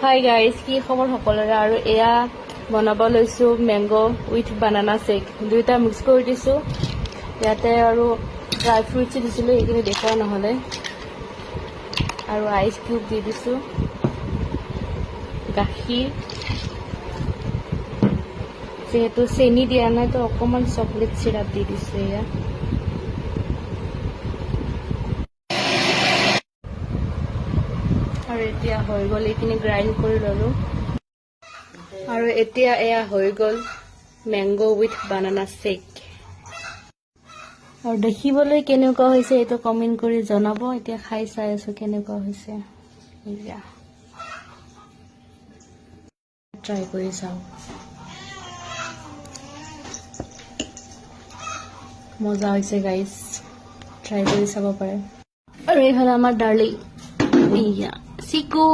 Hi guys, কি খবৰ সকলোৰে। আৰু এয়া বনাব লৈছোঁ মেংগো উইথ বানানা শ্বেক, দুয়োটা মিক্স কৰি দিছোঁ। ইয়াতে আৰু ড্ৰাই ফ্ৰুটছ দিছিলোঁ, সেইখিনি দেখুওৱা নহ'লে। আৰু আইচ কিউব দি দিছোঁ, গাখীৰ, যিহেতু চেনি দিয়া নাই তো অকণমান চকলেট চিৰাপ দি দিছোঁ। এয়া আৰু এতিয়া হৈ গ'ল, এইখিনি গ্ৰাইণ্ড কৰি ল'লোঁ। আৰু এতিয়া এয়া হৈ গ'ল মেংগো উইথ বানানা শ্বেক। আৰু দেখিবলৈ কেনেকুৱা হৈছে এইটো কমেণ্ট কৰি জনাব। এতিয়া খাই চাই আছোঁ কেনেকুৱা হৈছে। এয়া ট্ৰাই কৰি চাওঁ, মজা হৈছে গাইজ, ট্ৰাই কৰি চাব পাৰে। আৰু এইফালে আমাৰ ডাৰ্লিং এয়া চিকু।